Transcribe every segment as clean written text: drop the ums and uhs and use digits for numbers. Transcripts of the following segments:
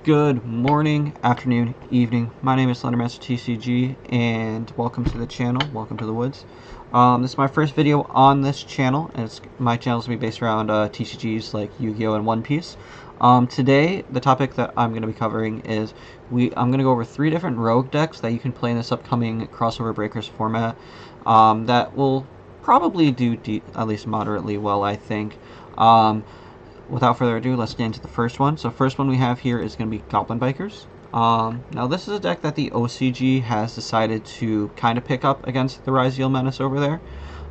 Good morning, afternoon, evening. My name is Floowandereeze TCG, and welcome to the channel. Welcome to the woods. This is my first video on this channel, and my channel is going to be based around TCGs like Yu-Gi-Oh! And One Piece. Today, the topic that I'm going to be covering is I'm going to go over 3 different rogue decks that you can play in this upcoming Crossover Breakers format that will probably do at least moderately well, I think. Without further ado, let's get into the first one. So first one we have here is going to be Goblin Bikers. Now this is a deck that the OCG has decided to kind of pick up against the Yugioh Menace over there.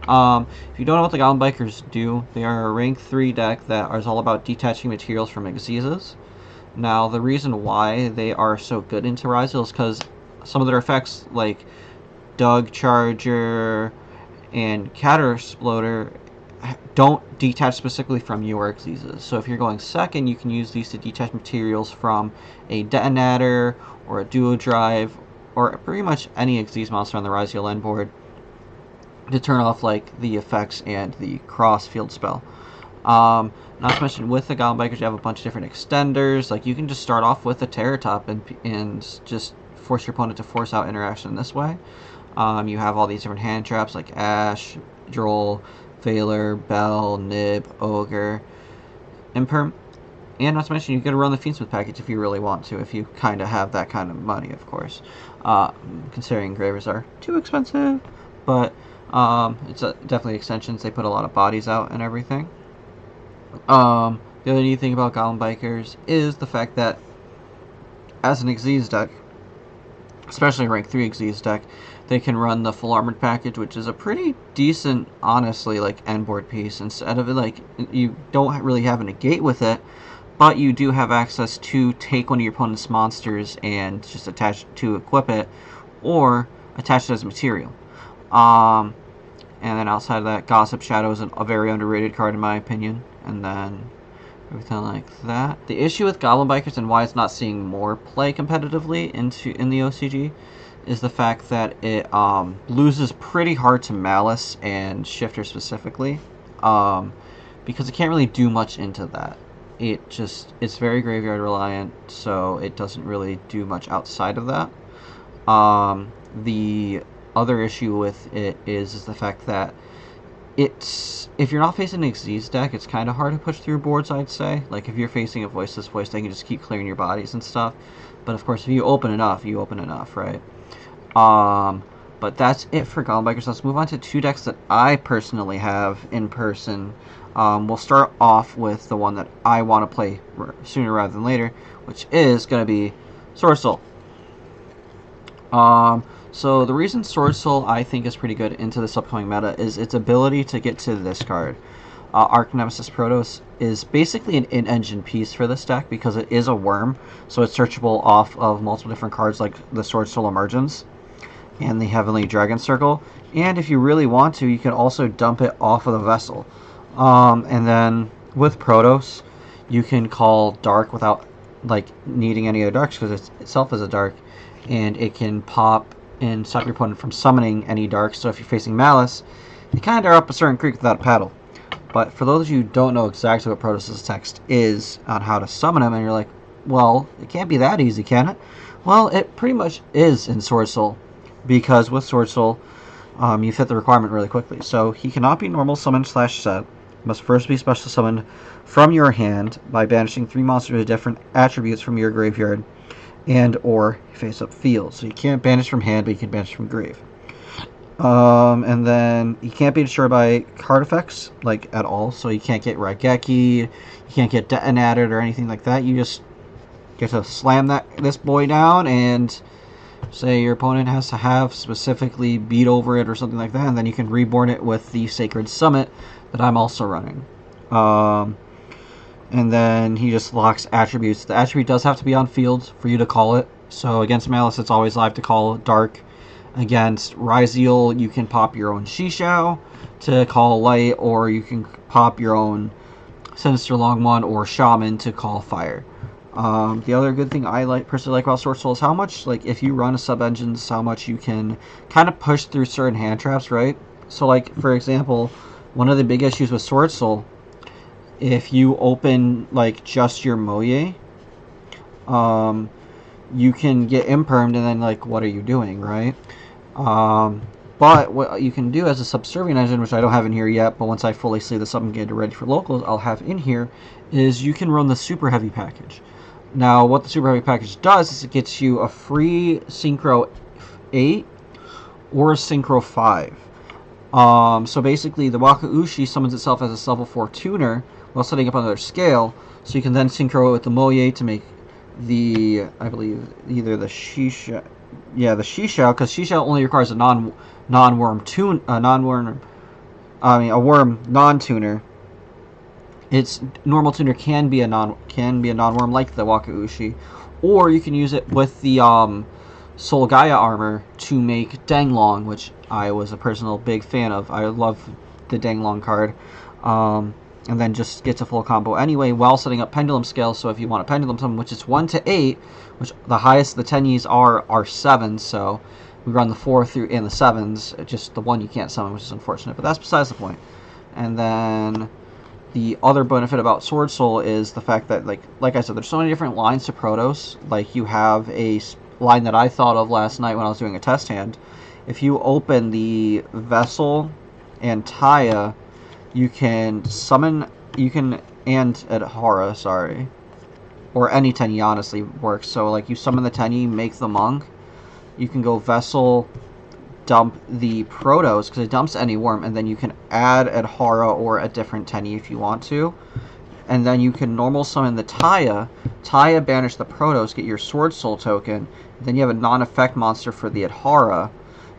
If you don't know what the Goblin Bikers do, they are a rank 3 deck that is all about detaching materials from Xyzas. Now the reason why they are so good into Yugioh is because some of their effects like Dug Charger and Catter Exploder don't detach specifically from your Xyzas. So if you're going second, you can use these to detach materials from a Detonator or a Duo Drive or pretty much any Xyz monster on the Yugioh land board to turn off like the effects and the cross field spell. Not to mention, with the Goblin Bikers, you have a bunch of different extenders. Like you can just start off with a Terror Top and just force your opponent to force out interaction this way. You have all these different hand traps like Ash, Droll, Veiler, Bell, Nib, Ogre, Imperm, and not to mention you could run the Fiendsmith package if you really want to, if you kind of have that kind of money, of course. Considering Gravers are too expensive, but it's definitely extensions. They put a lot of bodies out and everything. The other neat thing about Goblin Bikers is the fact that as an Xyz deck, especially a rank 3 Xyz deck, they can run the full armored package, which is a pretty decent, honestly, like end board piece. Instead of it, like, you don't really have a negate with it, but you do have access to take one of your opponent's monsters and just attach it to equip it, or attach it as material. And then outside of that, Gossip Shadow is a very underrated card in my opinion. And then everything like that. The issue with Goblin Bikers and why it's not seeing more play competitively in the OCG is the fact that it loses pretty hard to Malice and Shifter specifically, because it can't really do much into that. It's very graveyard reliant, so it doesn't really do much outside of that. The other issue with it is the fact that if you're not facing an Xyz deck, it's kind of hard to push through boards, I'd say. Like, if you're facing a Voiceless Voice, they can just keep clearing your bodies and stuff. But, of course, if you open enough, right? But that's it for Goblin Bikers. Let's move on to 2 decks that I personally have in person. We'll start off with the one that I want to play sooner rather than later, which is going to be Sword Soul. So the reason Sword Soul I think is pretty good into this upcoming meta is its ability to get to this card. Arch Nemesis Protos is basically an in-engine piece for this deck because it is a worm, so it's searchable off of multiple different cards like the Sword Soul Emergence and the Heavenly Dragon Circle. And if you really want to, you can also dump it off of the Vessel. And then with Protos, you can call Dark without like needing any other darks because it itself is a dark, and it can pop and stop your opponent from summoning any darks. So if you're facing Malice, you kind of are up a certain creek without a paddle. But for those of you who don't know exactly what Protos' text is on how to summon him, and you're like, well, it can't be that easy, can it? Well, it pretty much is in Sword Soul, because with Sword Soul, you fit the requirement really quickly. So he cannot be normal summon / set, must first be special summoned from your hand by banishing 3 monsters with different attributes from your graveyard and or face up field. So you can't banish from hand, but you can banish from grave. And then you can't be destroyed by card effects, like, at all. So you can't get Raigeki, you can't get detonated or anything like that. You just get to slam this boy down and say your opponent has to have specifically beat over it or something like that, and then you can reborn it with the Sacred Summit that I'm also running. And then he just locks attributes. The attribute does have to be on field for you to call it. So against Malice, it's always live to call Dark. Against Yugioh, you can pop your own Shishao to call Light, or you can pop your own Sinister Longmon or Shaman to call Fire. The other good thing I personally like about Sword Soul is how much, like, if you run a sub-engines, how much you can kind of push through certain hand traps, right? So, like, for example, one of the big issues with Sword Soul, if you open, like, just your Moye, you can get impermed, and then, like, what are you doing, right? But what you can do as a subservient engine, which I don't have in here yet, but once I fully see this up and get it ready for locals, I'll have in here, is you can run the Super Heavy package. Now, what the Super Heavy package does is it gets you a free Synchro 8 or a Synchro 5. So basically, the Wakaushi summons itself as a level 4 tuner while setting up another scale, so you can then synchro it with the Moye to make the, I believe, either the Shisha, yeah, the Shisha, because Shisha only requires a non-worm tune, a worm non-tuner. Its normal tuner can be a non-worm like the Wakaushi, or you can use it with the Soul Gaia armor to make Danglong, which I was a personal big fan of. I love the Danglong card. And then just gets a full combo anyway while setting up Pendulum Scale. So if you want a Pendulum summon, which is 1 to 8, which the highest the 10Es are 7, so we run the 4 through and the 7s. Just the 1 you can't summon, which is unfortunate, but that's besides the point. And then the other benefit about Sword Soul is the fact that, like I said, there's so many different lines to Protos. Like, you have a line that I thought of last night when I was doing a test hand. If you open the Vessel and Taya, you can summon, and Adhara, sorry, or any Tenyi honestly works. So, like, you summon the Tenyi, make the Monk, you can go Vessel, dump the Protos, because it dumps any worm, and then you can add Adhara or a different Tenyi if you want to. And then you can normal summon the Taya, banish the Protos, get your Sword Soul token, then you have a non-effect monster for the Adhara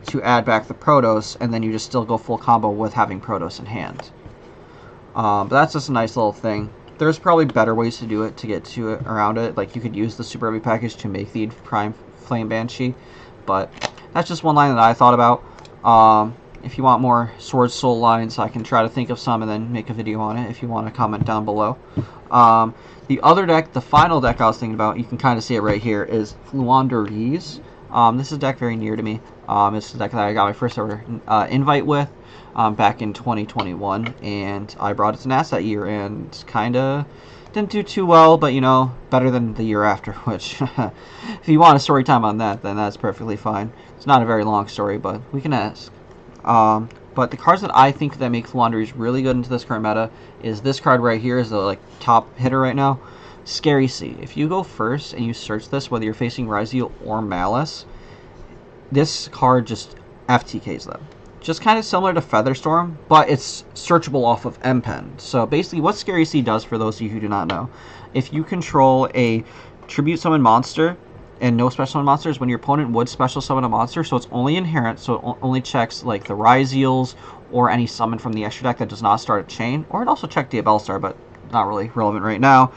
to add back the Protos, and then you just still go full combo with having Protos in hand. But that's just a nice little thing. There's probably better ways to do it, to get to it around it. Like, you could use the Super Heavy package to make the Prime Flame Banshee, but that's just one line that I thought about. If you want more Sword Soul lines, I can try to think of some and then make a video on it if you want to comment down below. The other deck, the final deck I was thinking about, you can kind of see it right here, is Floowandereeze. This is a deck very near to me. It's a deck that I got my first ever invite with back in 2021, and I brought it to NAS that year, and kind of didn't do too well, but, you know, better than the year after, which, if you want a story time on that, then that's perfectly fine. It's not a very long story, but we can ask. But the cards that I think that make Floowandereeze really good into this current meta is this card right here, is the, like, top hitter right now, Scary Sea. If you go first and you search this, whether you're facing Ryzeal or Malice, this card just FTKs them. Just kind of similar to Featherstorm, but it's searchable off of M-Pen. So basically what Scary Sea does, for those of you who do not know, if you control a Tribute Summon monster and no Special Summon monsters, when your opponent would Special Summon a monster, so it's only inherent, so it only checks like the Ryzeals or any summon from the extra deck that does not start a chain, or it also checked the Bellstar, but not really relevant right now.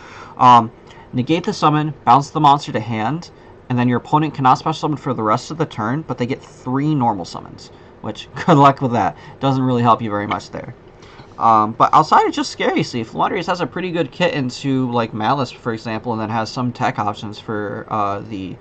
Negate the summon, bounce the monster to hand, and then your opponent cannot Special Summon for the rest of the turn, but they get 3 normal summons. Which, good luck with that. Doesn't really help you very much there. But outside of just Scary Sea, Floowandereeze has a pretty good kit into, like, Malice, for example, and then has some tech options for the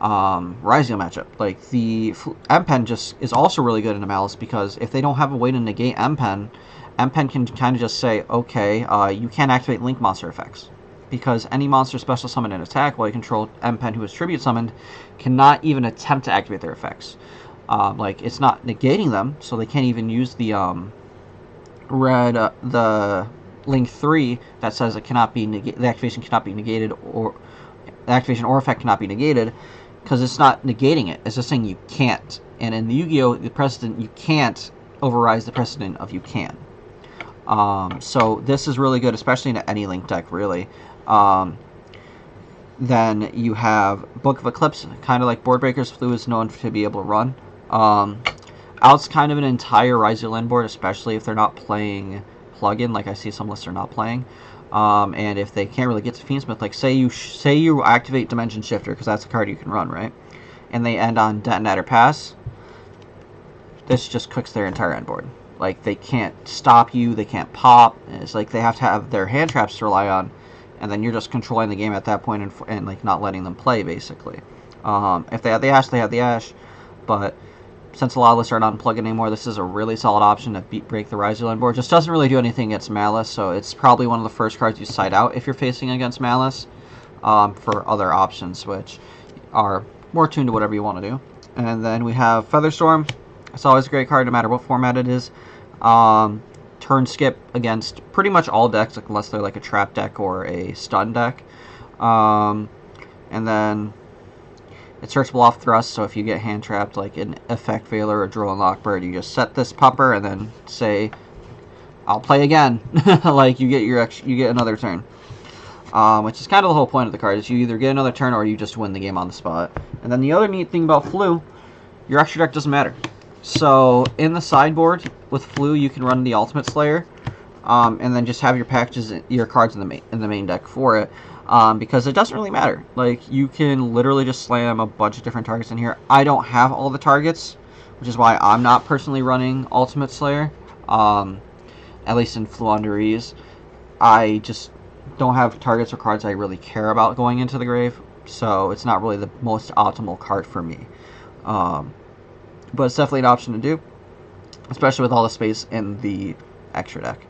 Ryzeal matchup. Like, the M-Pen just is also really good into Malice, because if they don't have a way to negate M-Pen, M-Pen can kind of just say, okay, you can't activate Link monster effects. Because any monster Special Summon and attack while you control M-Pen who is Tribute Summoned cannot even attempt to activate their effects. Like, it's not negating them, so they can't even use the the Link 3 that says it cannot be the activation cannot be negated, or the activation or effect cannot be negated, because it's not negating it. It's just saying you can't. And in the Yu-Gi-Oh, the precedent, you can't override the precedent of you can. So this is really good, especially in any Link deck, really. Then you have Book of Eclipse, kind of like Board Breaker's Flu is known to be able to run. Out's kind of an entire Ryzeal Land board, especially if they're not playing plug-in, like I see some lists are not playing. And if they can't really get to Fiendsmith, like say you activate Dimension Shifter, because that's a card you can run, right? And they end on Detonator Pass, this just cooks their entire end board. Like, they can't stop you, they can't pop. It's like they have to have their hand traps to rely on, and then you're just controlling the game at that point and like not letting them play, basically. If they have the Ash, they have the Ash, but since a lot of lists are not unplugged anymore, this is a really solid option to break the Ryzeal end board. Just doesn't really do anything against Malice, so it's probably one of the first cards you side out if you're facing against Malice. for other options, which are more tuned to whatever you want to do. And then we have Featherstorm. It's always a great card no matter what format it is. Turn skip against pretty much all decks, like, unless they're like a trap deck or a stun deck. And then it's searchable off thrust, so if you get hand trapped like an Effect Veiler or Drone Lockbird, you just set this pupper and then say, "I'll play again." Like you get another turn. Which is kind of the whole point of the card, is you either get another turn or you just win the game on the spot. And then the other neat thing about Flu, your extra deck doesn't matter. So in the sideboard with Flu, you can run the Ultimate Slayer, and then just have your packages, your cards in the main deck for it. Because it doesn't really matter. Like, you can literally just slam a bunch of different targets in here. I don't have all the targets, which is why I'm not personally running Ultimate Slayer, at least in Floowandereeze. I just don't have targets or cards I really care about going into the grave, so it's not really the most optimal card for me. But it's definitely an option to do, especially with all the space in the extra deck.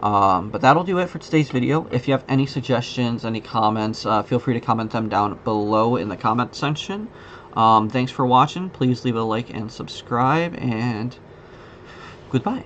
But that'll do it for today's video. If you have any suggestions, any comments, feel free to comment them down below in the comment section. Thanks for watching. Please leave a like and subscribe, and goodbye.